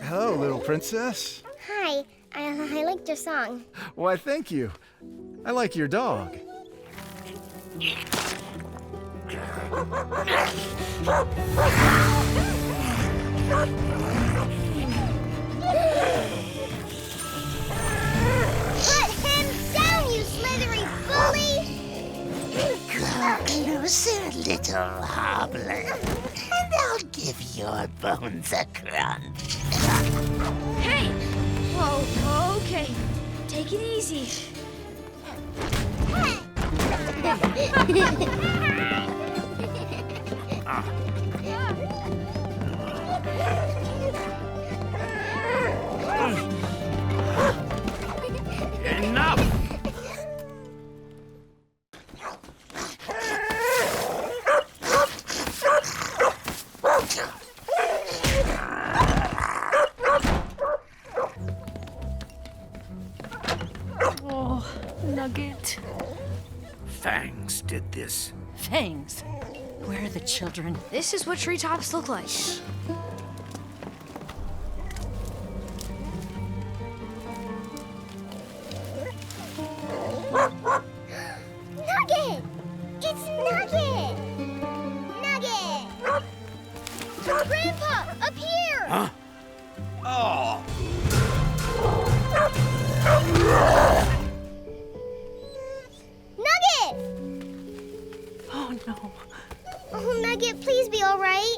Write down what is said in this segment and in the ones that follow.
Hello, little princess. Hi, I liked your song. Why, thank you. I like your dog. Put him down, you slithery bully! Come closer, little hobbler, and I'll give your bones a crunch. Hey! Whoa, okay. Take it easy. Enough! Oh, Nugget. Fangs did this. Fangs? Where are the children? This is what treetops look like. Nugget! It's Nugget! Nugget! Grandpa, up here! Huh? Oh! Nugget! Oh no. Oh, Nugget, please be all right.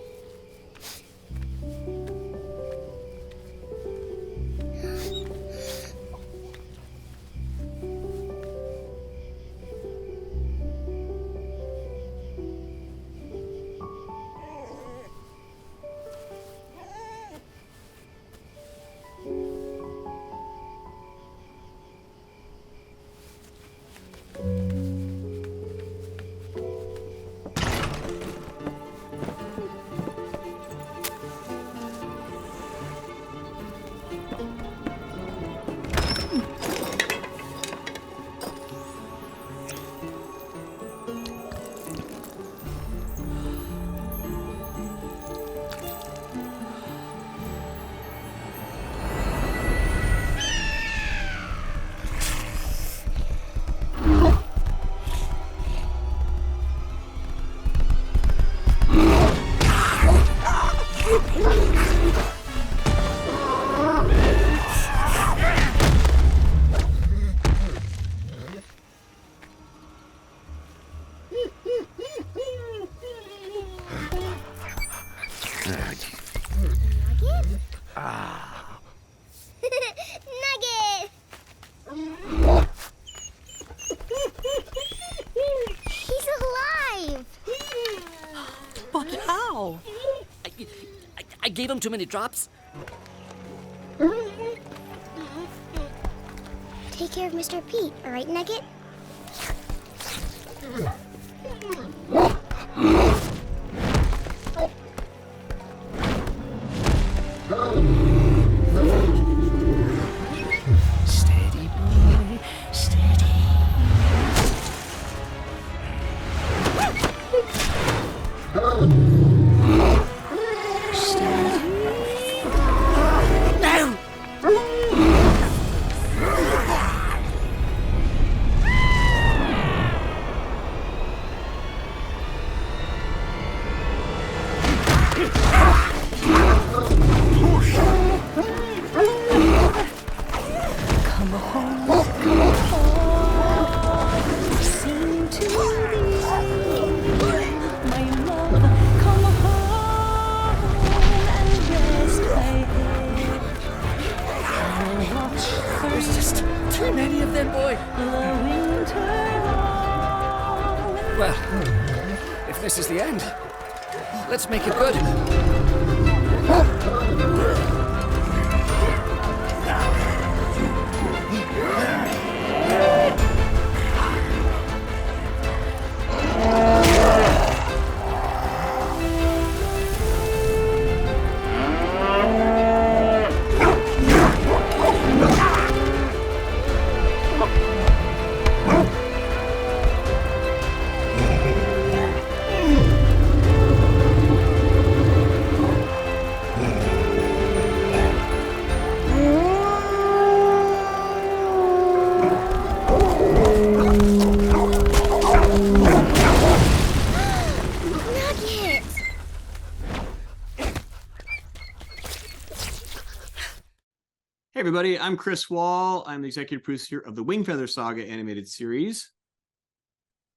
Nugget! He's alive! But how? I gave him too many drops. Take care of Mr. Pete, all right, Nugget? Steady, boy, steady. There's just too many of them, boy. Well, if this is the end, let's make it good. Hey everybody, I'm Chris Wall. I'm the executive producer of the Wingfeather Saga animated series.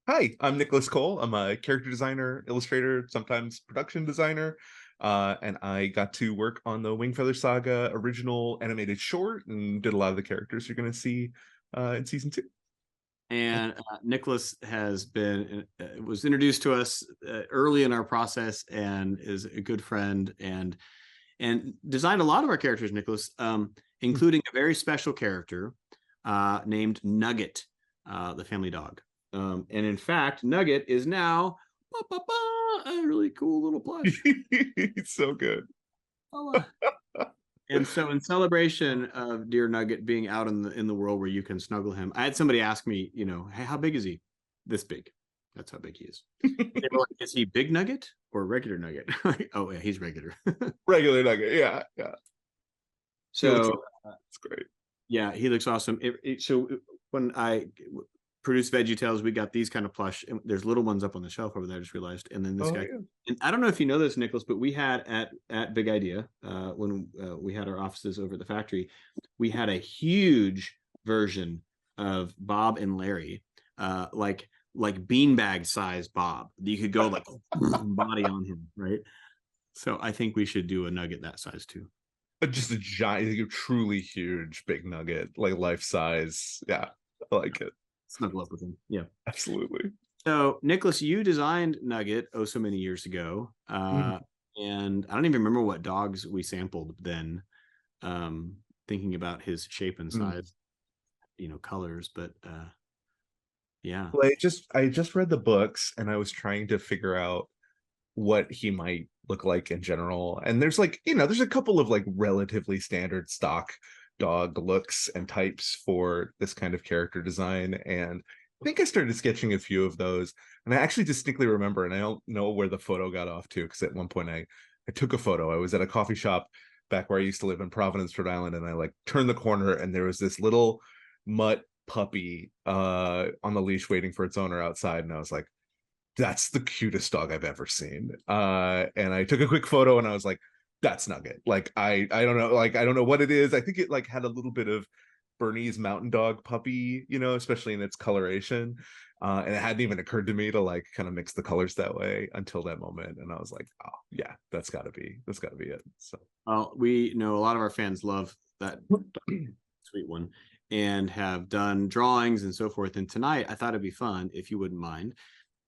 Hi, I'm Nicholas Kole. I'm a character designer, illustrator, sometimes production designer, and I got to work on the Wingfeather Saga original animated short and did a lot of the characters you're going to see in season 2. And Nicholas has been was introduced to us early in our process and is a good friend and designed a lot of our characters, Nicholas, including a very special character named Nugget, the family dog. And in fact, Nugget is now a really cool little plush. It's so good. And so in celebration of dear Nugget being out in the world where you can snuggle him, I had somebody ask me, hey, how big is he? This big. That's how big he is. They were like, is he big Nugget or regular Nugget? Oh yeah, he's regular. Regular Nugget, yeah. So it's great. Yeah, he looks awesome. So when I produced VeggieTales, we got these kind of plush. And there's little ones up on the shelf over there, I just realized. And then this guy. Yeah. And I don't know if you know this, Nicholas, but we had at Big Idea, when we had our offices over at the factory, we had a huge version of Bob and Larry, like beanbag size Bob. You could go like body on him, right? So I think we should do a Nugget that size too. Just a giant, truly huge big Nugget, like life size. Yeah, I like it. Snuggle up with him. Yeah, absolutely. So, Nicholas, you designed Nugget so many years ago, and I don't even remember what dogs we sampled then. Thinking about his shape and size, colors, but yeah. Well, I just read the books, and I was trying to figure out what he might look like in general. And there's there's a couple of like relatively standard stock dog looks and types for this kind of character design, and I think I started sketching a few of those, and I actually distinctly remember, and I don't know where the photo got off to, because at one point I took a photo. I was at a coffee shop back where I used to live in Providence, Rhode Island, and I like turned the corner and there was this little mutt puppy on the leash waiting for its owner outside, and I was like, that's the cutest dog I've ever seen. And I took a quick photo and I was like, that's Nugget. Like I don't know, like I don't know what it is. I think it like had a little bit of Bernese mountain dog puppy, especially in its coloration. And it hadn't even occurred to me to like kind of mix the colors that way until that moment. And I was like, oh yeah, that's gotta be it. So we know a lot of our fans love that sweet one and have done drawings and so forth. And tonight I thought it'd be fun, if you wouldn't mind,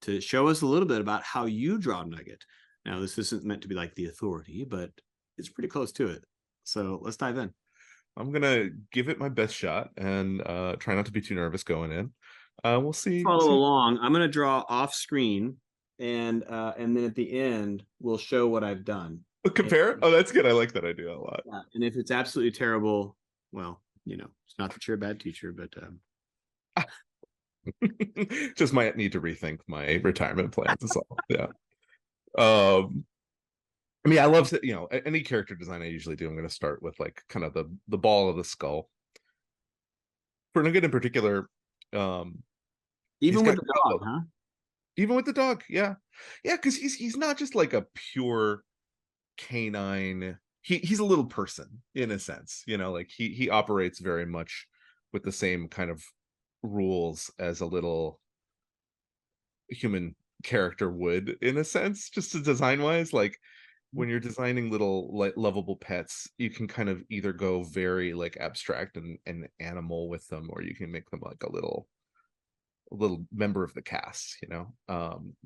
to show us a little bit about how you draw Nugget. Now, this isn't meant to be like the authority, but it's pretty close to it. So let's dive in. I'm going to give it my best shot and try not to be too nervous going in. We'll see. Follow along. I'm going to draw off screen, and then at the end, we'll show what I've done. Compare it? Oh, that's good. I like that idea a lot. Yeah. And if it's absolutely terrible, well, it's not that you're a bad teacher, but... just might need to rethink my retirement plans. That's all. Yeah. I mean, I love any character design I usually do. I'm going to start with like kind of the ball of the skull. For Nugget in particular, even with the dog, huh? Even with the dog, yeah, because he's not just like a pure canine. He's a little person in a sense, like he operates very much with the same kind of rules as a little human character would, in a sense, just design wise. Like when you're designing little like lovable pets, you can kind of either go very like abstract and animal with them, or you can make them like a little member of the cast,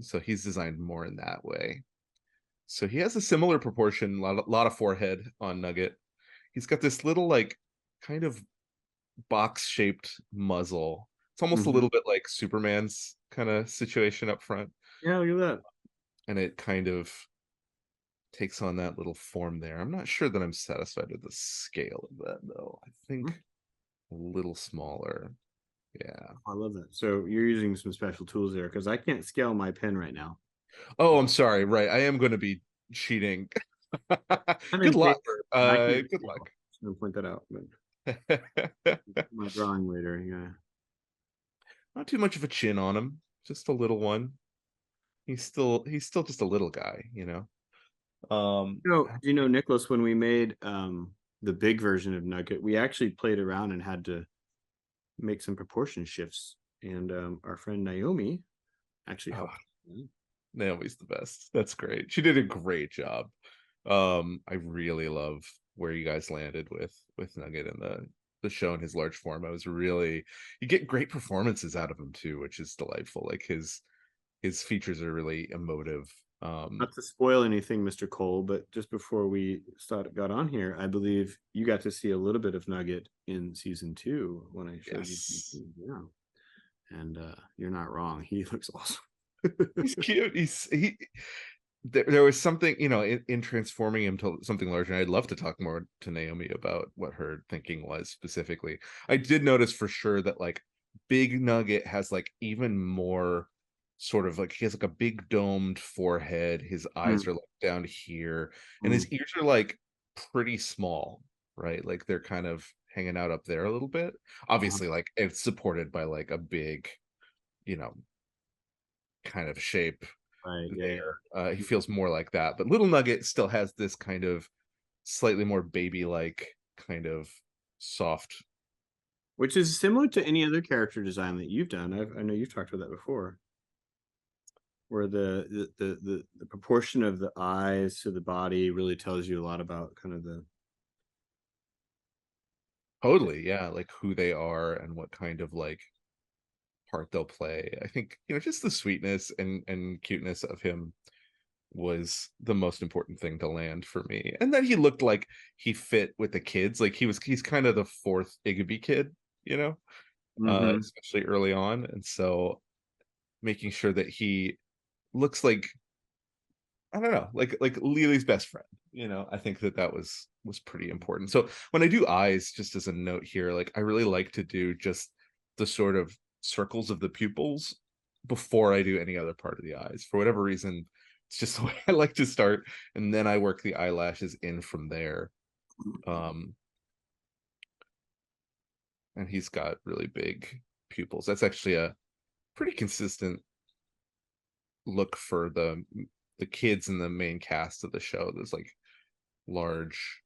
so he's designed more in that way. So he has a similar proportion, a lot of forehead on Nugget. He's got this little like kind of box shaped muzzle. It's almost a little bit like Superman's kind of situation up front. Yeah, look at that. And it kind of takes on that little form there. I'm not sure that I'm satisfied with the scale of that though. I think a little smaller. Yeah, I love that. So you're using some special tools there, because I can't scale my pen right now. Oh, I'm sorry. Right, I am going to be cheating. Good luck. Good luck. I'm going to point that out. My drawing later. Yeah. Not too much of a chin on him. Just a little one. He's still just a little guy, Nicholas, when we made big version of Nugget, we actually played around and had to make some proportion shifts. And our friend Naomi actually helped. Naomi's the best. That's great. She did a great job. I really love where you guys landed with Nugget and the show in his large form. I was really, you get great performances out of him too, which is delightful. Like his features are really emotive. Not to spoil anything, Mr. Kole, but just before we got on here, I believe you got to see a little bit of Nugget in season 2 when I showed you. Yeah, and you're not wrong. He looks awesome. He's cute. There was something, you know, in transforming him to something larger. And I'd love to talk more to Naomi about what her thinking was specifically. I did notice for sure that like Big Nugget has like even more sort of like, he has like a big domed forehead. His eyes are like down here, and his ears are like pretty small, right? Like they're kind of hanging out up there a little bit. Obviously, like it's supported by like a big, you know, kind of shape. Right. There. He feels more like that, but Little Nugget still has this kind of slightly more baby-like kind of soft, which is similar to any other character design that you've done. I know you've talked about that before, where the proportion of the eyes to the body really tells you a lot about kind of the totally, yeah, like who they are and what kind of like part they'll play. I think, you know, just the sweetness and cuteness of him was the most important thing to land for me. And then he looked like he fit with the kids. Like he's kind of the fourth Igiby kid, you know, especially early on. And so making sure that he looks like, I don't know, like Lily's best friend, you know, I think that was pretty important. So when I do eyes, just as a note here, like I really like to do just the sort of circles of the pupils before I do any other part of the eyes. For whatever reason, it's just the way I like to start, and then I work the eyelashes in from there. And he's got really big pupils. That's actually a pretty consistent look for the kids in the main cast of the show. There's like large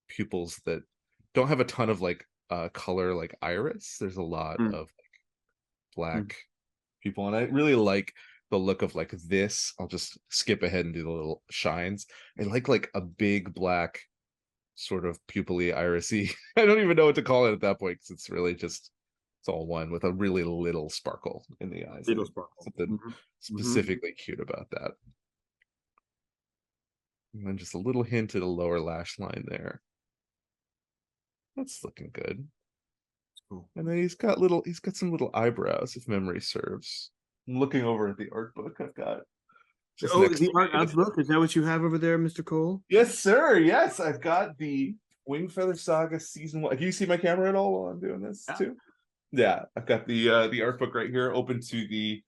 pupils that don't have a ton of like color like iris. There's a lot of like black people, and I really like the look of like this. I'll just skip ahead and do the little shines. I like a big black sort of pupil-y irisy. I don't even know what to call it at that point, because it's really just, it's all one with a really little sparkle in the eyes. Little sparkle. Something specifically cute about that. And then just a little hint at a lower lash line there. That's looking good. Cool. And then he's got some little eyebrows, if memory serves. I'm looking over at the art book I've got. The art book, is that what you have over there, Mr. Kole? Yes, sir. Yes, I've got the Wingfeather Saga season 1. Can you see my camera at all while I'm doing this too? Yeah, I've got the art book right here, open to the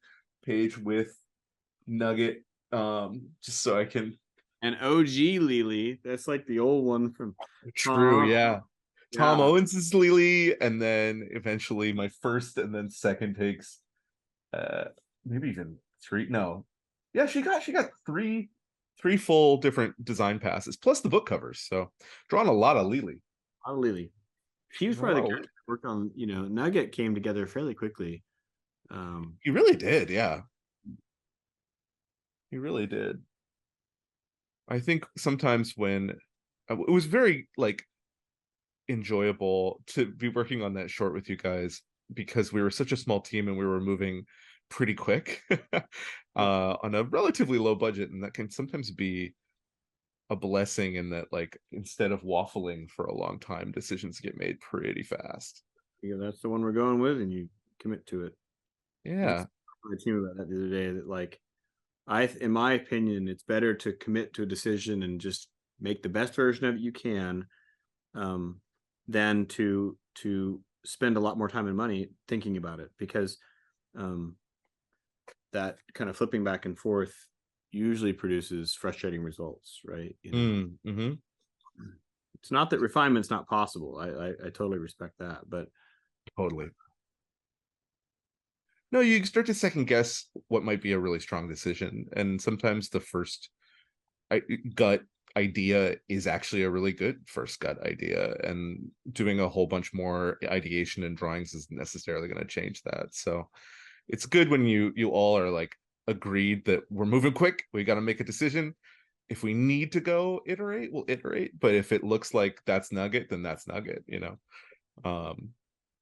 page with Nugget, just so I can. And OG Lily, that's like the old one from. True, yeah. Tom Owens is Lily, and then eventually my first and then second takes, maybe even 3. No, yeah, she got 3 full different design passes plus the book covers. So drawn a lot of Lily. A lot of Lily. She was probably the character to work on. You know, Nugget came together fairly quickly. He really did, yeah. He really did. I think sometimes when it was very like enjoyable to be working on that short with you guys, because we were such a small team and we were moving pretty quick on a relatively low budget, and that can sometimes be a blessing in that, like, instead of waffling for a long time, decisions get made pretty fast. Yeah, that's the one we're going with, and you commit to it. Yeah, my team about that the other day, that like in my opinion, it's better to commit to a decision and just make the best version of it you can, than to spend a lot more time and money thinking about it, because that kind of flipping back and forth usually produces frustrating results, right? You know? It's not that refinement's not possible. I totally respect that, but totally. No, you start to second guess what might be a really strong decision, and sometimes the first gut idea is actually a really good first gut idea, and doing a whole bunch more ideation and drawings isn't necessarily going to change that. So it's good when you all are like agreed that we're moving quick, we got to make a decision. If we need to go iterate, we'll iterate, but if it looks like that's Nugget, then that's Nugget, you know.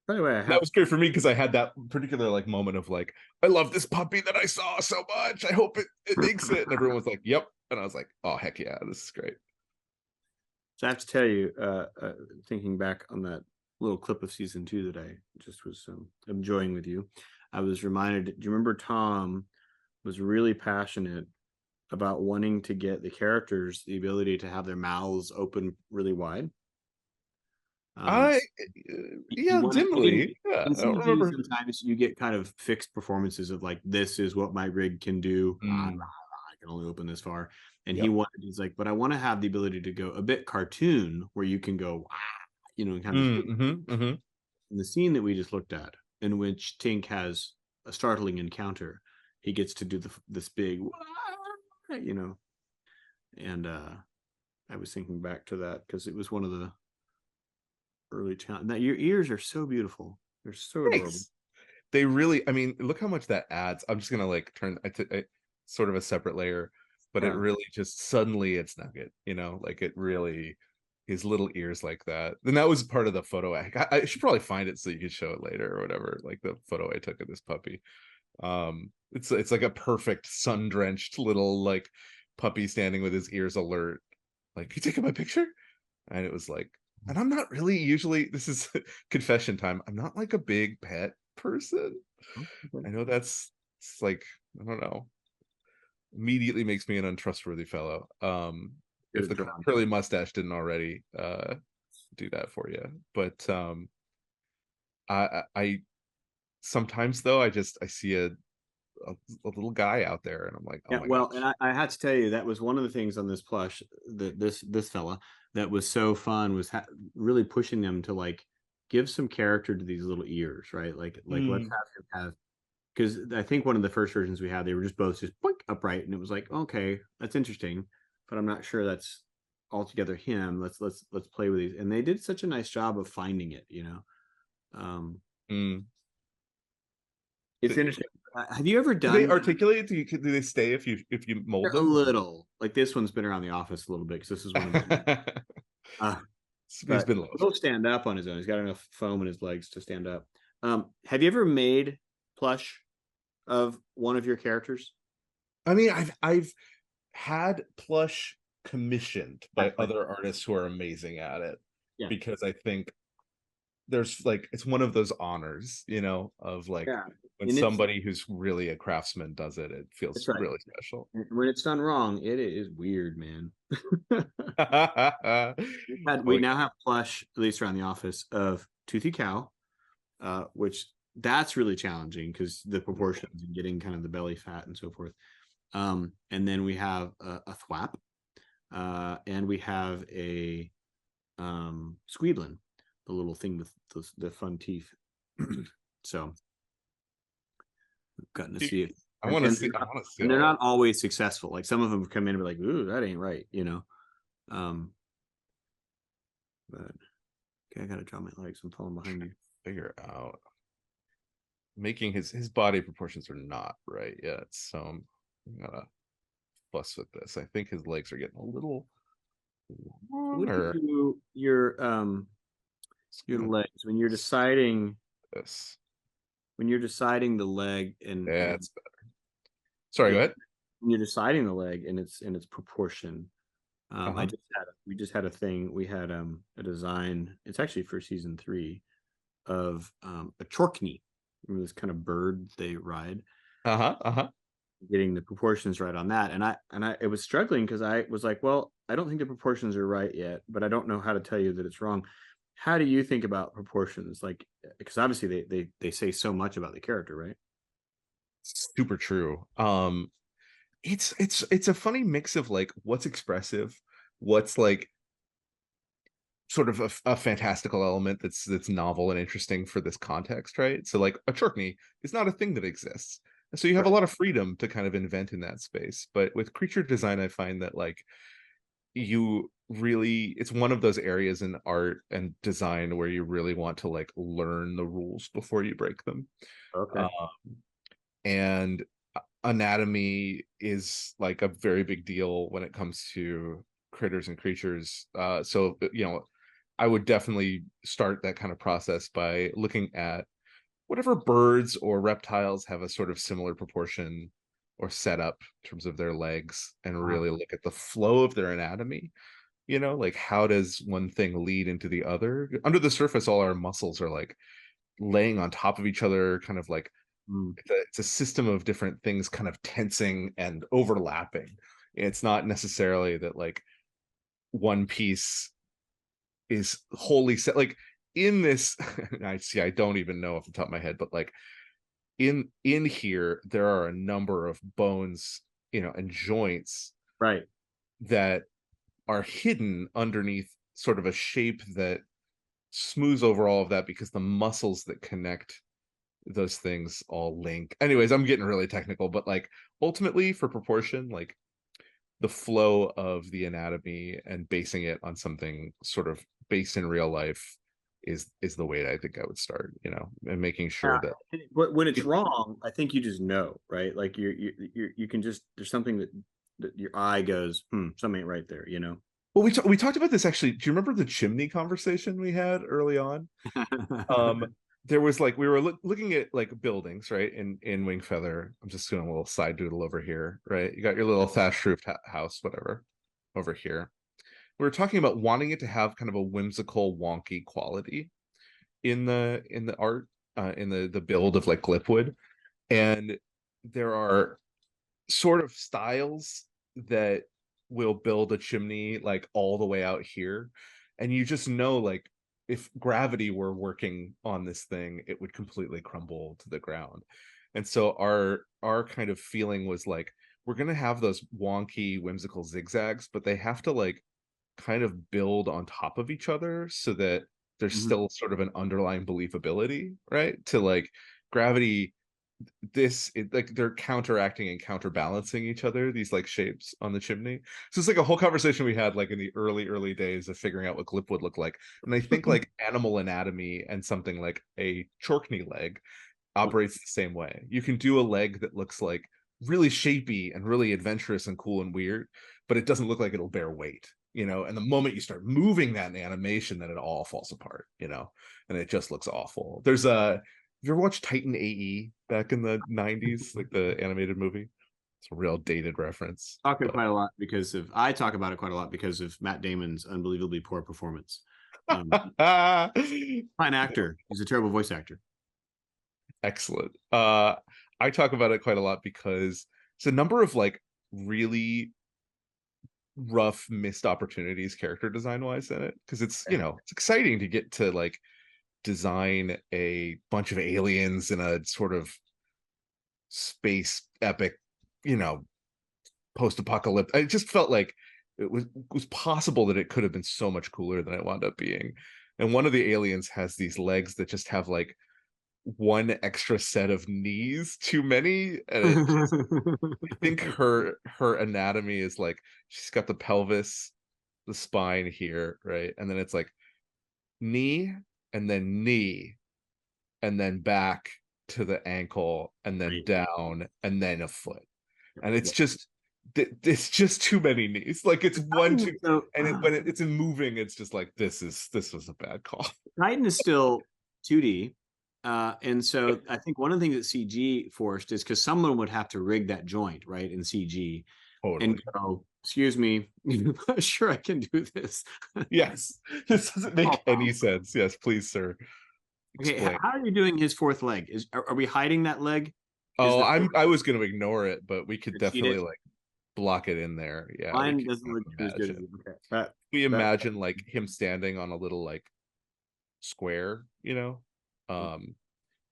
By the way, that was great for me because I had that particular like moment of like, I love this puppy that I saw so much, I hope it makes it, and everyone was like, yep, and I was like, oh heck yeah, this is great. So I have to tell you, thinking back on that little clip of season 2 that I just was enjoying with you, I was reminded, do you remember Tom was really passionate about wanting to get the characters the ability to have their mouths open really wide? Dimly. Yeah, I don't remember. Sometimes you get kind of fixed performances of like, this is what my rig can do. I can only open this far. And he's like, but I want to have the ability to go a bit cartoon where you can go, you know, kind of. In the scene that we just looked at, in which Tink has a startling encounter, he gets to do this big, you know, and I was thinking back to that because it was one of the early challenge. That your ears are so beautiful, they're so adorable. They really, I mean, look how much that adds. I'm just gonna like turn sort of a separate layer, but it really just suddenly it's Nugget, you know, like it really, his little ears like that. And that was part of the photo. I should probably find it so you could show it later or whatever, like the photo I took of this puppy. It's like a perfect sun-drenched little like puppy standing with his ears alert, like, you taking my picture? And it was like, and I'm not really usually, this is confession time, I'm not like a big pet person. I know that's, it's like, I don't know, immediately makes me an untrustworthy fellow. If the curly mustache didn't already do that for you. But I sometimes though I see a little guy out there and I'm like, oh my gosh. And I had to tell you, that was one of the things on this plush, that this fella, that was so fun, was really pushing them to like give some character to these little ears, right? Like let's have him because I think one of the first versions we had, they were just both just boink, upright, and it was like, okay, that's interesting, but I'm not sure that's altogether him. Let's play with these, and they did such a nice job of finding it, you know. It's interesting. Have you ever done? Do they articulate? Do they stay if you mold them? A little. Like this one's been around the office a little bit because this is one of them. He's been low. He'll stand up on his own. He's got enough foam in his legs to stand up. Have you ever made plush of one of your characters? I mean, I've had plush commissioned by other artists who are amazing at it, because I think there's like, it's one of those honors, you know, of like when somebody who's really a craftsman does it, it feels really special. When it's done wrong, it is weird, man. We now have plush, at least around the office, of Toothy Cow, which that's really challenging because the proportions and getting kind of the belly fat and so forth. And then we have a thwap, and we have a squeedlin, the little thing with the fun teeth. So we've gotten to see it. I want to see. And they're not always successful. Like some of them come in and be like, "Ooh, that ain't right," you know. But okay, I gotta draw my legs. I'm falling behind you. Figure out making his body proportions are not right yet, so I gotta fuss with this. I think his legs are getting a little longer. Your legs when you're deciding this. When you're deciding the leg, and it's better. Sorry, go ahead. When you're deciding the leg and its proportion, we just had a thing. We had a design. It's actually for season 3 of a chorkney. Remember this kind of bird they ride. Getting the proportions right on that, and I it was struggling because I was like, well, I don't think the proportions are right yet, but I don't know how to tell you that it's wrong. How do you think about proportions? Like, because obviously they say so much about the character, right? Super true. It's a funny mix of like what's expressive, what's like sort of a fantastical element that's novel and interesting for this context, right? So like a chorkney is not a thing that exists, so you have a lot of freedom to kind of invent in that space. But with creature design, I find that like it's one of those areas in art and design where you really want to like learn the rules before you break them. Okay. And anatomy is like a very big deal when it comes to critters and creatures. So I would definitely start that kind of process by looking at whatever birds or reptiles have a sort of similar proportion or setup in terms of their legs, and really look at the flow of their anatomy. Like how does one thing lead into the other? Under the surface, all our muscles are like laying on top of each other, kind of like it's a system of different things kind of tensing and overlapping. It's not necessarily that like one piece is wholly set. Like in this, I don't even know off the top of my head, but like in here, there are a number of bones, and joints, right, that are hidden underneath sort of a shape that smooths over all of that, because the muscles that connect those things all link. Anyways, I'm getting really technical, but like ultimately for proportion, like the flow of the anatomy and basing it on something sort of based in real life is the way I think I would start, and making sure that when it's wrong, I think you just know, right? Like you can just, there's something that your eye goes, something ain't right there, Well, we talked about this actually. Do you remember the chimney conversation we had early on? There was like, we were looking at like buildings, right? In Wingfeather. I'm just doing a little side doodle over here, right? You got your little thatched roofed house, whatever, over here. We were talking about wanting it to have kind of a whimsical, wonky quality in the art, in the build of like Glipwood. And there are sort of styles that will build a chimney like all the way out here, and you just know, like, if gravity were working on this thing, it would completely crumble to the ground. And so our kind of feeling was like, we're going to have those wonky, whimsical zigzags, but they have to like kind of build on top of each other so that there's still sort of an underlying believability, right? To like gravity, like they're counteracting and counterbalancing each other, these like shapes on the chimney. So it's like a whole conversation we had like in the early days of figuring out what Glip would look like. And I think like animal anatomy and something like a Chorkney leg operates the same way. You can do a leg that looks like really shapy and really adventurous and cool and weird, but it doesn't look like it'll bear weight, and the moment you start moving that in animation, then it all falls apart, and it just looks awful. There's you ever watched Titan AE back in the 90s, like the animated movie? It's a real dated reference. I talk about it quite a lot because of Matt Damon's unbelievably poor performance. Fine actor. He's a terrible voice actor. Excellent. I talk about it quite a lot because it's a number of like really rough missed opportunities character design wise in it, because it's it's exciting to get to like design a bunch of aliens in a sort of space epic, post-apocalyptic. I just felt like it was possible that it could have been so much cooler than it wound up being. And one of the aliens has these legs that just have like one extra set of knees too many, and I think her anatomy is like, she's got the pelvis, the spine here, right, and then it's like knee, and then back to the ankle, and then down, and then a foot, and it's just too many knees. Like it's one, two, and when it's in moving, it's just like this was a bad call. Titan is still 2D, and so I think one of the things that CG forced is because someone would have to rig that joint, right, in CG, and go, excuse me, I'm not sure I can do this. Yes, this doesn't make any sense. Yes, please, sir. Explain. Okay, how are you doing his fourth leg? Are we hiding that leg? I was going to ignore it, but we could definitely like block it in there. Yeah, mine doesn't look as good as okay. We imagine like him standing on a little like square,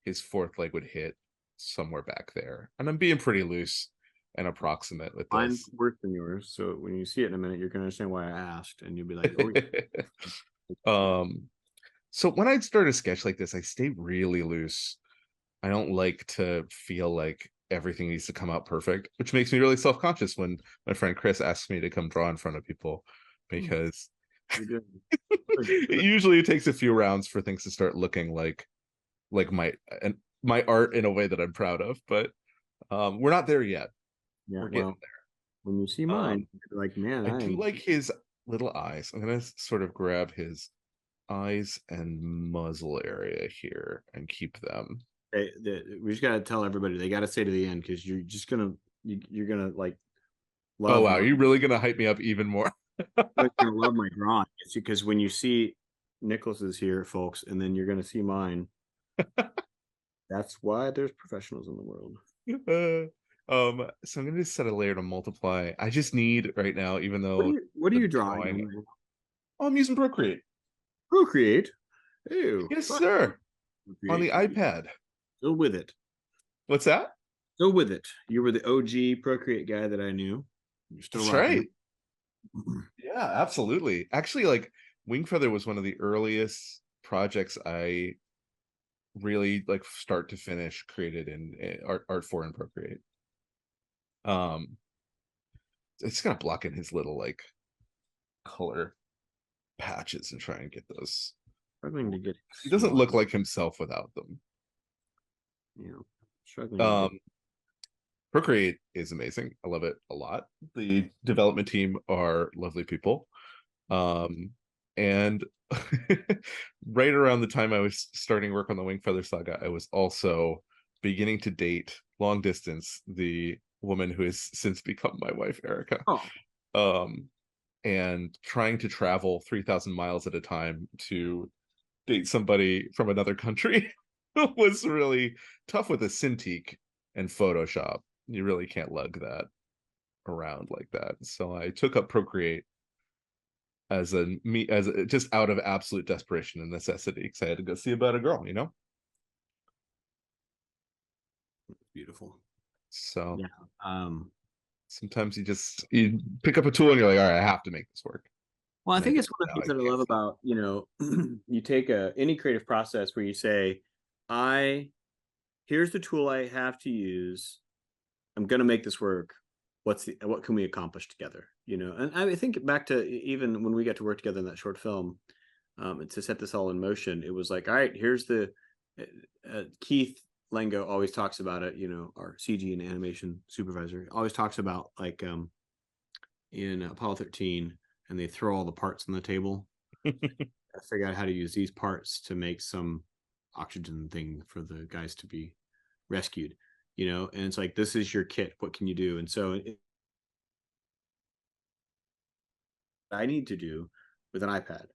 his fourth leg would hit somewhere back there, and I'm being pretty loose and approximate with this. Mine's worse than yours, so when you see it in a minute, you're gonna understand why I asked, and you'll be like, oh, yeah. So when I start a sketch like this, I stay really loose. I don't like to feel like everything needs to come out perfect, which makes me really self-conscious when my friend Chris asks me to come draw in front of people. because You're doing usually it takes a few rounds for things to start looking like my art in a way that I'm proud of, but we're not there yet. yeah, We're getting well, when you see mine, you're like, man, I do like his little eyes. I'm gonna sort of grab his eyes and muzzle area here and keep them. We just gotta tell everybody they gotta stay to the end because you're just gonna you're gonna like love. Oh wow, are you really gonna hype me up even more? You're gonna love my drawing. It's because when you see Nicholas's here, folks, and then you're gonna see mine. That's why there's professionals in the world. So I'm gonna just set a layer to multiply. I just need right now, even though What are you drawing? Oh, I'm using Procreate. Procreate. Ew. Yes, sir. On the iPad. Still with it. What's that? Still with it. You were the OG Procreate guy that I knew. You're still That's rocking right. Yeah, absolutely. Actually, like Wingfeather was one of the earliest projects I really like start to finish created in art for in Procreate. It's gonna block in his little like color patches and try and get those. Struggling to get. He doesn't look like himself without them. Yeah, struggling. Procreate is amazing. I love it a lot. The development team are lovely people. And right around the time I was starting work on the Wingfeather Saga, I was also beginning to date long distance the woman who has since become my wife, Erica. And trying to travel 3,000 miles at a time to date somebody from another country was really tough with a Cintiq and Photoshop. You really can't lug that around like that. So I took up Procreate as just out of absolute desperation and necessity because I had to go see about a girl, you know. Beautiful. So yeah. Sometimes you pick up a tool and you're like, all right, I have to make this work. Well, I think it's one of the things that I love about, you take any creative process where you say, here's the tool I have to use. I'm going to make this work. What can we accomplish together? And I think back to even when we got to work together in that short film, and to set this all in motion, it was like, all right, here's the Keith Lengo always talks about it. Our CG and animation supervisor always talks about like in Apollo 13, and they throw all the parts on the table. I figure out how to use these parts to make some oxygen thing for the guys to be rescued. And it's like, this is your kit. What can you do? And so I need to do with an iPad,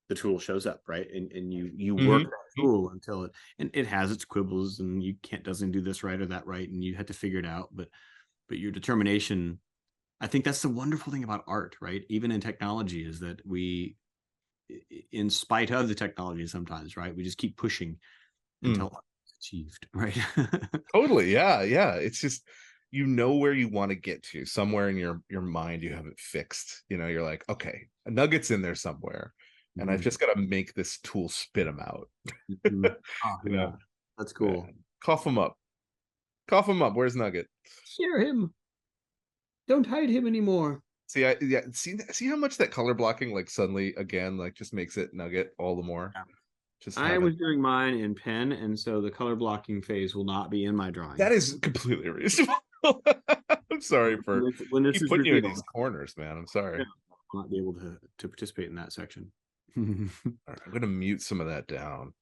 the tool shows up, right? And you work that tool until it has its quibbles and doesn't do this right or that right. And you have to figure it out. But your determination, I think that's the wonderful thing about art, right? Even in technology, is that we, in spite of the technology sometimes, right? We just keep pushing until achieved, right? Totally. Yeah. It's just where you want to get to. Somewhere in your mind you have it fixed. You're like, okay, a nugget's in there somewhere, and I've just got to make this tool spit them out. Yeah, that's cool. Man. Cough him up. Where's Nugget? Share him. Don't hide him anymore. See how much that color blocking like suddenly again like just makes it Nugget all the more. I was doing mine in pen, and so the color blocking phase will not be in my drawing. That is completely reasonable. I'm sorry for putting you in these corners, man. I'm sorry. I'll not be able to participate in that section. All right, I'm going to mute some of that down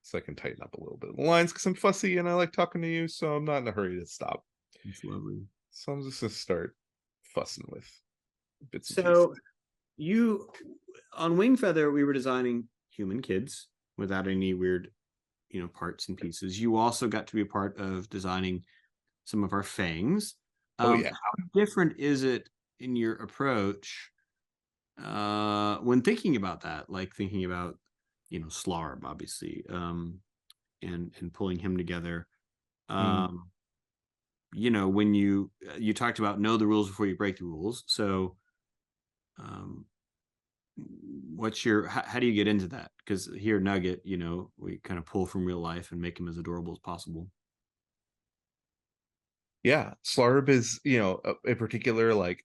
so I can tighten up a little bit of the lines because I'm fussy and I like talking to you, so I'm not in a hurry to stop. It's lovely. So I'm just going to start fussing with bits. So you, on Wingfeather, we were designing human kids without any weird, parts and pieces. You also got to be a part of designing some of our fangs. How different is it in your approach when thinking about that? Like thinking about, Slarb, obviously, and pulling him together. When you talked about know the rules before you break the rules. So how do you get into that? Because here Nugget, we kind of pull from real life and make him as adorable as possible. Yeah, Slarb is, in particular, like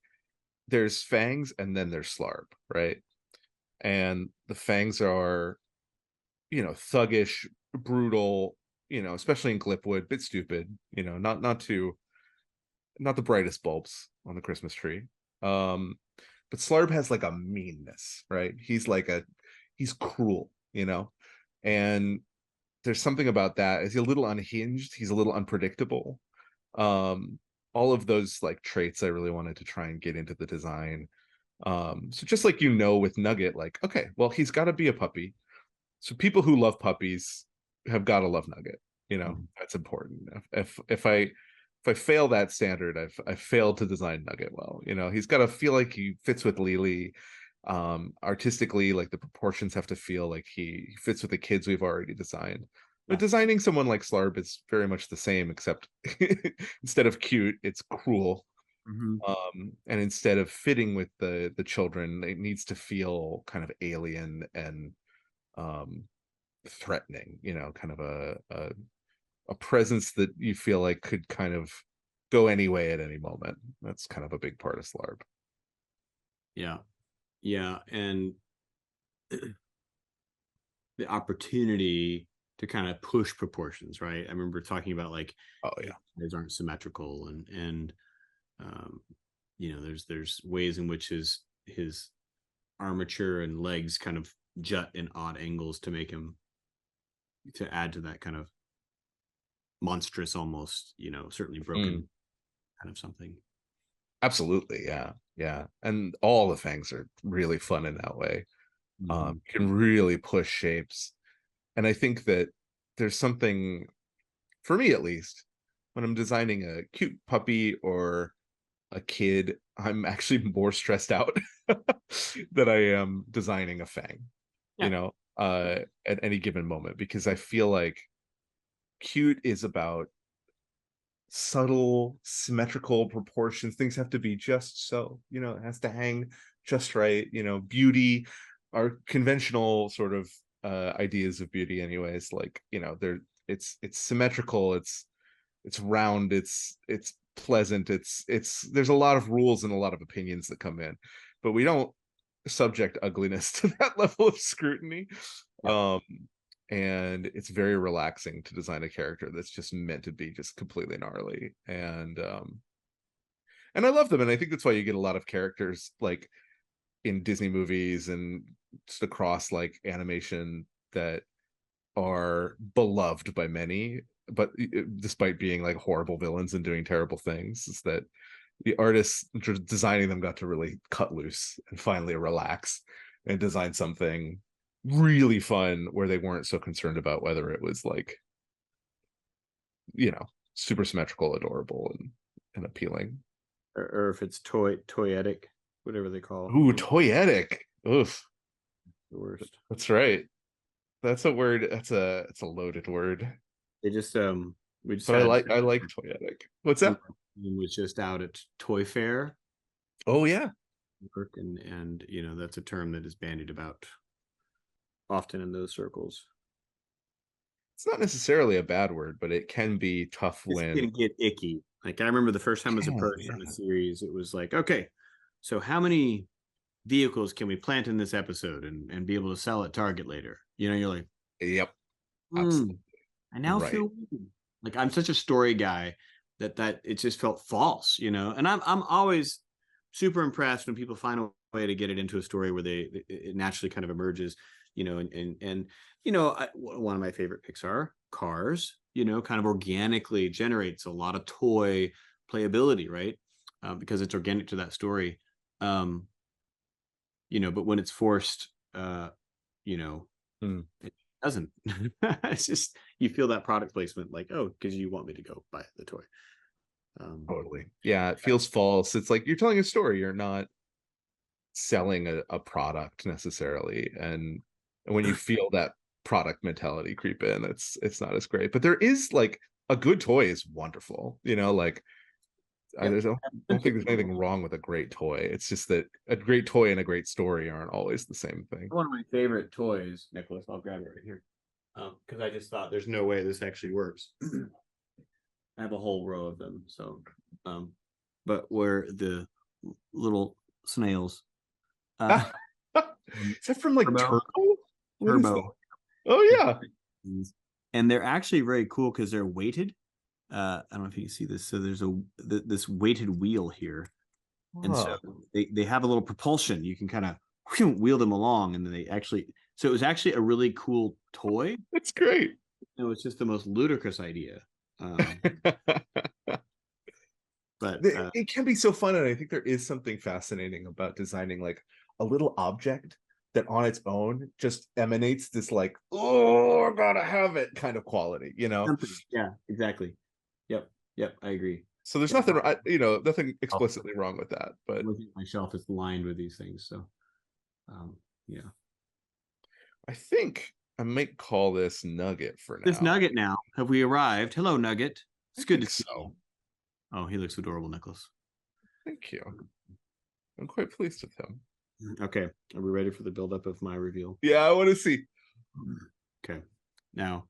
there's fangs and then there's Slarb, right? And the fangs are, thuggish, brutal, especially in Glipwood, bit stupid, not the brightest bulbs on the Christmas tree. But Slarb has like a meanness, right? He's cruel, and there's something about that. He's a little unhinged, he's a little unpredictable. All of those like traits I really wanted to try and get into the design. So just like with Nugget, like, okay, well, he's got to be a puppy. So people who love puppies have got to love Nugget. That's important. If I fail that standard, I've failed to design Nugget well. He's got to feel like he fits with Lily. Artistically, like the proportions have to feel like he fits with the kids we've already designed. But designing someone like Slarb is very much the same, except instead of cute, it's cruel. And instead of fitting with the children, it needs to feel kind of alien and threatening, kind of a presence that you feel like could kind of go any way at any moment. That's kind of a big part of Slarb. Yeah, and the opportunity to kind of push proportions, right? I remember talking about like, these aren't symmetrical, and there's ways in which his armature and legs kind of jut in odd angles to make him, to add to that kind of monstrous, almost, certainly broken kind of something. Absolutely, yeah. And all the fangs are really fun in that way. You can really push shapes. And I think that there's something, for me at least, when I'm designing a cute puppy or a kid, I'm actually more stressed out that I am designing a fang, at any given moment, because I feel like cute is about subtle, symmetrical proportions. Things have to be just so, it has to hang just right. Beauty, our conventional sort of ideas of beauty anyways, like, it's symmetrical, it's round, it's pleasant, it's there's a lot of rules and a lot of opinions that come in, but we don't subject ugliness to that level of scrutiny. And it's very relaxing to design a character that's just meant to be just completely gnarly. And I love them. And I think that's why you get a lot of characters like in Disney movies and just across like animation that are beloved by many, but despite being like horrible villains and doing terrible things, is that the artists designing them got to really cut loose and finally relax and design something really fun where they weren't so concerned about whether it was like, super symmetrical, adorable, and appealing, or if it's toyetic, whatever they call. Ooh, toyetic. Oof, the worst. That's right. That's a word. It's a loaded word. They just but I like toyetic. What's that? It was just out at Toy Fair. Oh yeah. And that's a term that is bandied about often in those circles. It's not necessarily a bad word, but it can be tough when it can get icky. Like I remember the first time I was approached on a series, it was like, okay, so how many vehicles can we plant in this episode and be able to sell at Target later? You're like, yep, absolutely. I now feel like I'm such a story guy that it just felt false, and I'm always super impressed when people find a way to get it into a story where it naturally kind of emerges. One of my favorite Pixar, Cars, kind of organically generates a lot of toy playability, right? Because it's organic to that story. But when it's forced, it doesn't. It's just, you feel that product placement, like, oh, because you want me to go buy the toy. Totally. Yeah, it feels false. It's like you're telling a story. You're not selling a product necessarily. And when you feel that product mentality creep in, it's not as great. But there is like a good toy is wonderful. I don't think there's anything wrong with a great toy. It's just that a great toy and a great story aren't always the same thing. One of my favorite toys, Nicholas, I'll grab it right here. Because I just thought there's no way this actually works. I have a whole row of them. So, but where the little snails. Is that from like Turbo. Turbo? What is Turbo. that? Oh yeah. And they're actually very cool because they're weighted. I don't know if you can see this. So there's this weighted wheel here, and so they have a little propulsion. You can kind of wheel them along, and then they actually. So it was actually a really cool toy. That's great. It's just the most ludicrous idea. But it can be so fun, and I think there is something fascinating about designing like a little object that on its own just emanates this like, oh, I gotta have it kind of quality, you know? Yeah, exactly. Yep, I agree. So there's nothing, nothing explicitly wrong with that, but my shelf is lined with these things. So, yeah. I think I might call this Nugget for now. This Nugget now. Have we arrived? Hello, Nugget. It's good to see so. you. Oh, he looks adorable, Nicholas. Thank you. I'm quite pleased with him. Okay, are we ready for the buildup of my reveal? Yeah, I want to see. Okay, now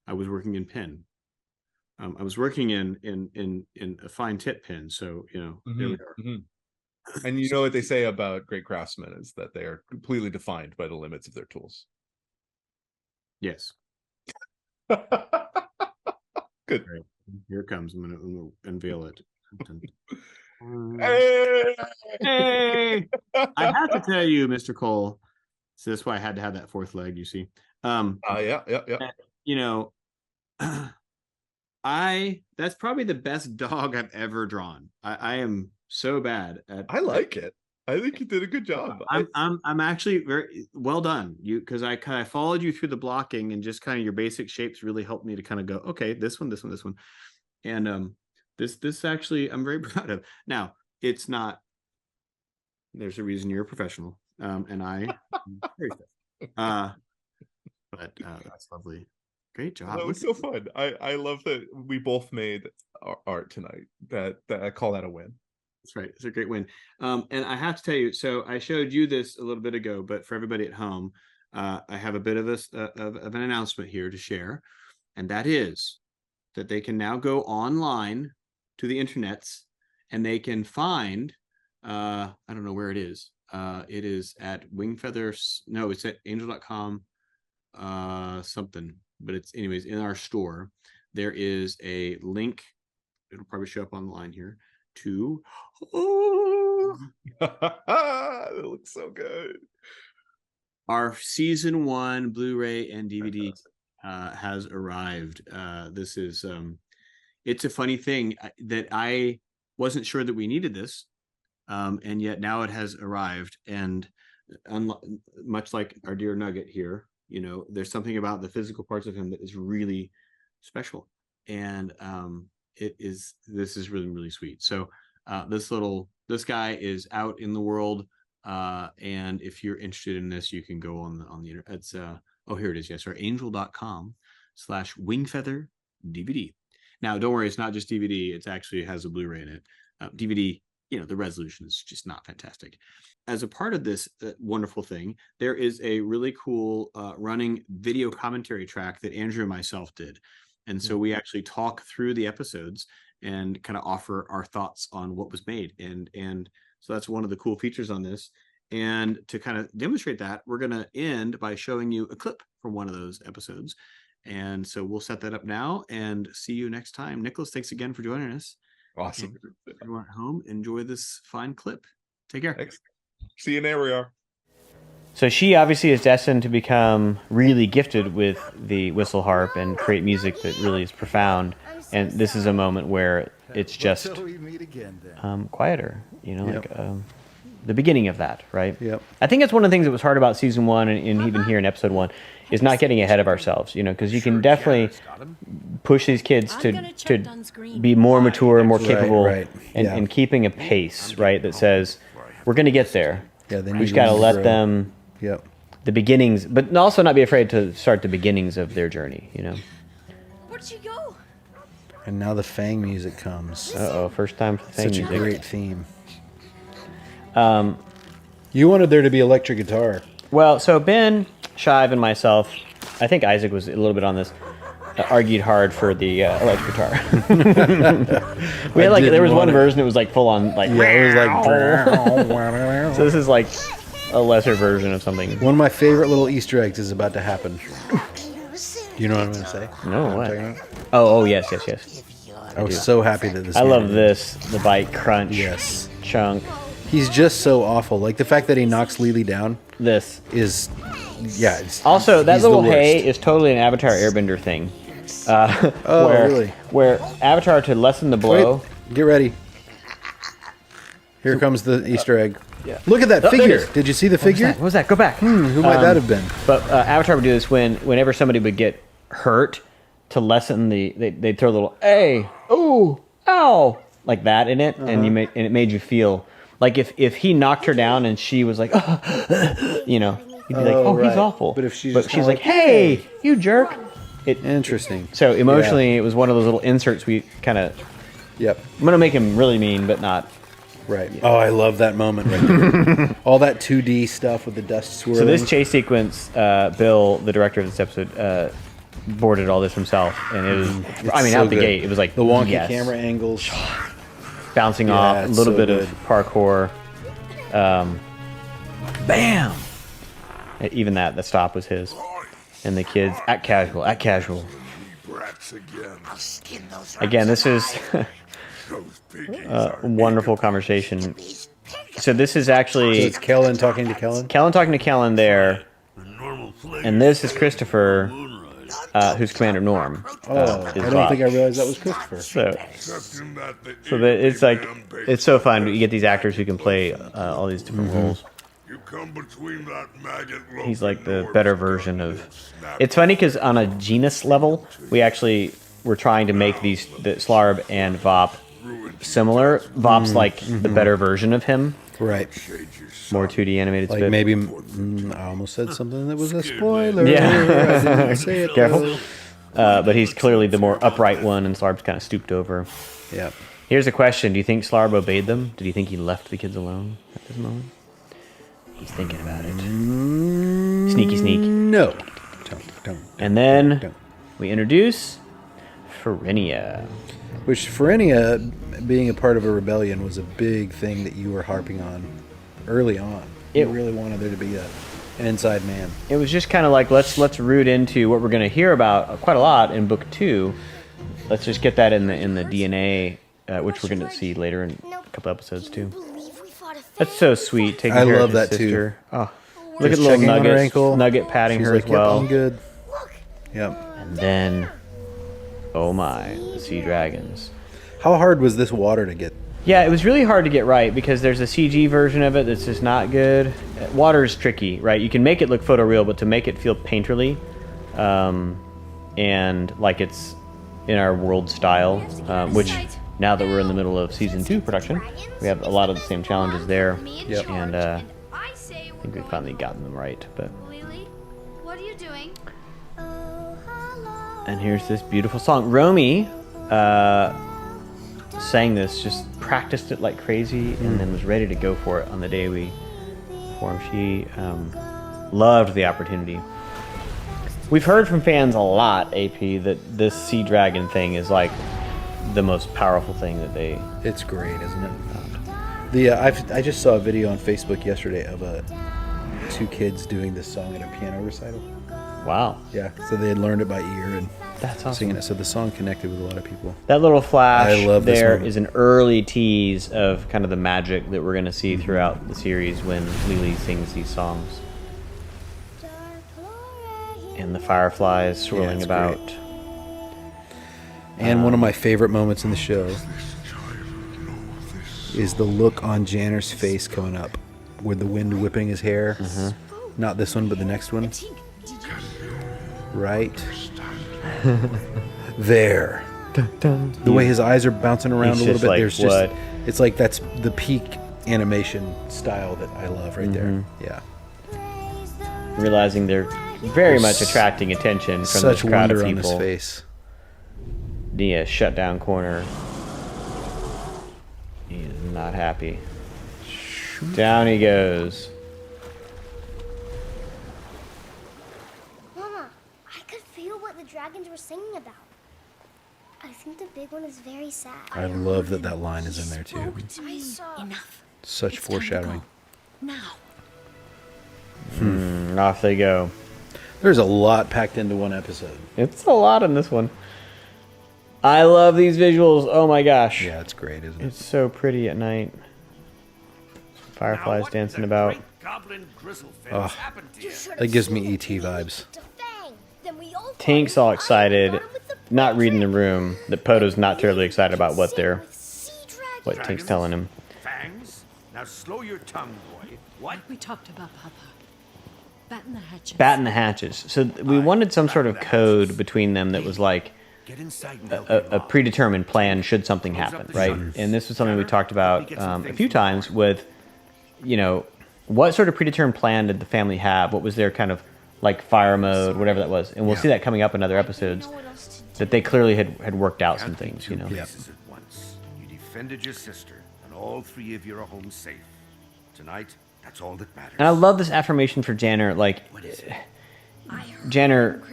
I was working in pen. I was working in a fine tip pen, so there we are. And you know what they say about great craftsmen is that they are completely defined by the limits of their tools. Yes. Good. Right. Here it comes. I'm going to unveil it. Hey! I have to tell you, Mr. Kole. So that's why I had to have that fourth leg. You see. Yeah. That's probably the best dog I've ever drawn. I am so bad at. I like it. I think you did a good job. I'm actually very well done. Because I kind of followed you through the blocking, and just kind of your basic shapes really helped me to kind of go, okay, this one, and this actually I'm very proud of. Now it's not. There's a reason you're a professional, and I. But that's lovely. Great job. That was so fun. I love that we both made art tonight. That I call that a win. That's right. It's a great win. And I have to tell you, so I showed you this a little bit ago, but for everybody at home, I have a bit of an announcement here to share, and that is that they can now go online to the internets, and they can find. I don't know where it is. It is at Wingfeather. No, it's at angel.com. Something, but it's anyways in our store. There is a link. It'll probably show up on the line here. To it looks so good. Our season 1 Blu-ray and DVD has arrived. This is it's a funny thing that I wasn't sure that we needed this, and yet now it has arrived. And much like our dear Nugget here, there's something about the physical parts of him that is really special, and this is really, really sweet. So this guy is out in the world, and if you're interested in this, you can go on the internet. It's here it is. Yes, or angel.com/Wingfeather DVD. Now don't worry, it's not just DVD. It actually has a Blu-ray in it. DVD, the resolution is just not fantastic. As a part of this wonderful thing, there is a really cool running video commentary track that Andrew and myself did. And so we actually talk through the episodes and kind of offer our thoughts on what was made. And so that's one of the cool features on this. And to kind of demonstrate that, we're going to end by showing you a clip from one of those episodes. And so we'll set that up now and see you next time. Nicholas, thanks again for joining us. Awesome. If you are at home, enjoy this fine clip. Take care. Thanks. See you in Aerwiar. So she obviously is destined to become really gifted with the whistle harp and create music that really is profound. And this is a moment where it's just quieter, the beginning of that, right? Yep. I think that's one of the things that was hard about season 1 and even here in episode 1 is not getting ahead of ourselves, because you can definitely push these kids to be more mature, more capable, and keeping a pace, right, that says we're going to get there. Yeah, we just got to let them. Yep. The beginnings, but also not be afraid to start the beginnings of their journey, Where'd she go? And now the Fang music comes. First time for Fang music. Such a great theme. You wanted there to be electric guitar. Well, so Ben, Shive, and myself, I think Isaac was a little bit on this, argued hard for the electric guitar. We had there was one version that was like full on like. Yeah, it was like. So this is like a lesser version of something. One of my favorite little Easter eggs is about to happen. Do you know what I'm going to say? No, what? Oh, yes. I was so happy that this. I love this. The bite crunch. Yes. Chunk. He's just so awful. Like the fact that he knocks Lily down. This is, yeah. Also, that he's little the worst. hay is totally an Avatar Airbender thing. Oh, really? Where Avatar, to lessen the blow. Wait, get ready. Here comes the Easter egg. Yeah. Look at that Oh, there it figure. is. Did you see the figure? What was that? Go back. Who might that have been? But Avatar would do this whenever somebody would get hurt, to lessen they'd throw a little ooh, ow, like that in it, and it made you feel like if he knocked her down and she was like, you know, you'd be like, oh, right. he's awful. But if she's like, hey, you jerk. Interesting. So emotionally, it was one of those little inserts we kind of. Yep. I'm gonna make him really mean, but not. Right. Yeah. Oh, I love that moment right there. All that 2D stuff with the dust swirling. So this chase sequence, Bill, the director of this episode, boarded all this himself, and it was. I mean, so out the good. gate, it was like the wonky camera angles, bouncing off, a little bit of parkour. Bam! Even that stop was his, and the kids act casual. Again, this is a wonderful conversation. So this is actually. So it's Kellen talking to Kellen. Kellen talking to Kellen there, and this is Christopher. Who's Commander Norm? I don't think I realized that was Christopher. So it's like it's so fun. You get these actors who can play all these different roles. He's like the better version of. It's funny because on a genus level, we actually were trying to make the Slarb and Vop similar. Vop's like the better version of him. Right. More 2D animated. Like spit. maybe I almost said something that was a spoiler. Yeah. I didn't say it. Careful. But he's clearly the more upright one, and Slarb's kind of stooped over. Yeah. Here's a question: do you think Slarb obeyed them? Did you think he left the kids alone at this moment? He's thinking about it. Sneaky sneak. No. Don't. And then we introduce Pharenia. Which Pharenia, being a part of a rebellion, was a big thing that you were harping on early on. You really wanted there to be an inside man. It was just kind of like let's root into what we're going to hear about quite a lot in book 2. Let's just get that in the DNA, which we're going to see later in a couple episodes too. That's so sweet. Taking I care love of his that sister. too. Oh, look at the little Nugget patting She's her like, as well. Yep, I'm good. Yep. And then, oh my, the sea dragons. How hard was this water to get? Yeah, it was really hard to get right because there's a CG version of it that's just not good. Water is tricky, right? You can make it look photoreal, but to make it feel painterly, and like it's in our world style, which now that we're in the middle of season 2 production, we have a lot of the same challenges there. Yep. And I think we've finally gotten them right. But Lily, what are you doing? and here's this beautiful song. Romy sang this, just practiced it like crazy, and then was ready to go for it on the day we performed. She loved the opportunity. We've heard from fans a lot, AP, that this sea dragon thing is like the most powerful thing that they. It's great, isn't it? I just saw a video on Facebook yesterday of 2 kids doing this song at a piano recital. Wow. Yeah, so they had learned it by ear and that's awesome. singing it. So the song connected with a lot of people. That little flash I love this there moment. is an early tease of kind of the magic that we're going to see throughout the series when Lily sings these songs. And the fireflies swirling about. Great. And one of my favorite moments in the show is the look on Janner's face coming up with the wind whipping his hair. Not this one, but the next one. Right there. The way his eyes are bouncing around a little bit. Like, There's just, it's like that's the peak animation style that I love right there. Yeah. Realizing they're very much attracting attention from this crowd of wonder people. on his face. Nia shut down corner. He is not happy. Down he goes. Mama, I could feel what the dragons were singing about. I think the big one is very sad. I love that that line is in there too. I saw. Enough. Such It's time to foreshadowing. go. Now. Off they go. There's a lot packed into one episode. It's a lot in this one. I love these visuals. Oh my gosh. Yeah, it's great, isn't it? It's so pretty at night. Fireflies dancing about. Goblin Grizzlefinch Oh, happened to you? that gives me ET vibes. Tank's all excited, not reading the room. That Poto's not terribly excited about what Tank's telling him. Fangs? Now slow your tongue, boy. What? Like we talked about, Papa. Batten the hatches. Batten the hatches. So we wanted some sort of code between them that was like Get inside and a predetermined plan should something happen, right? And this was something we talked about a few times with, you know, what sort of predetermined plan did the family have? What was their kind of like fire mode, whatever that was? And we'll see that coming up in other episodes, that they clearly had worked out some things, you know. Places at once. You defended your sister, and all three of you are home safe. Tonight, that's all that matters. And I love this affirmation for Janner. Like, Janner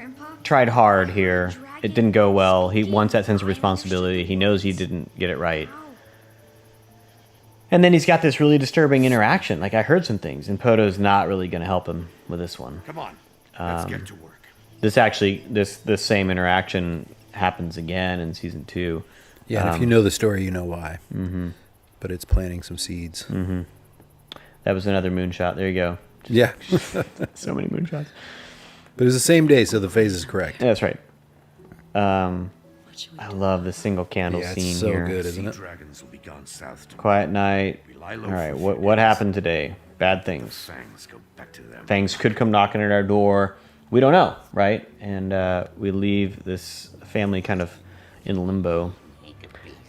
tried hard here. It didn't go well. He wants that sense of responsibility. He knows he didn't get it right. And then he's got this really disturbing interaction. Like, I heard some things, and Poto's not really going to help him with this one. Come on, let's get to work. This same interaction happens again in season 2. Yeah, and if you know the story, you know why. Mm-hmm. But it's planting some seeds. Mm-hmm. That was another moonshot. There you go. Yeah. So many moonshots. But it was the same day, so the phase is correct. Yeah, that's right. I love the single candle scene it's so here. good, isn't it? Dragons will be gone south tomorrow. Quiet night. All right, what happened today? Bad things. Fangs go back to them. Fangs could come knocking at our door. We don't know, right? And we leave this family kind of in limbo.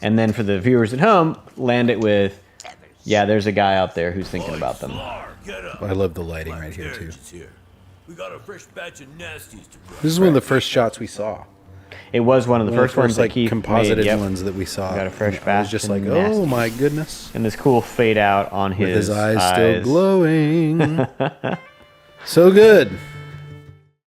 And then for the viewers at home, land it with, yeah, there's a guy out there who's thinking about them. I love the lighting right here, too. We got a fresh batch of nasties to This is one of the first shots we saw. It was one of the first ones that like Keith composited made, yep. ones that we saw. Got a fresh I batch. was just like, and oh nasty. my goodness. And this cool fade out on With his eyes still glowing. So good.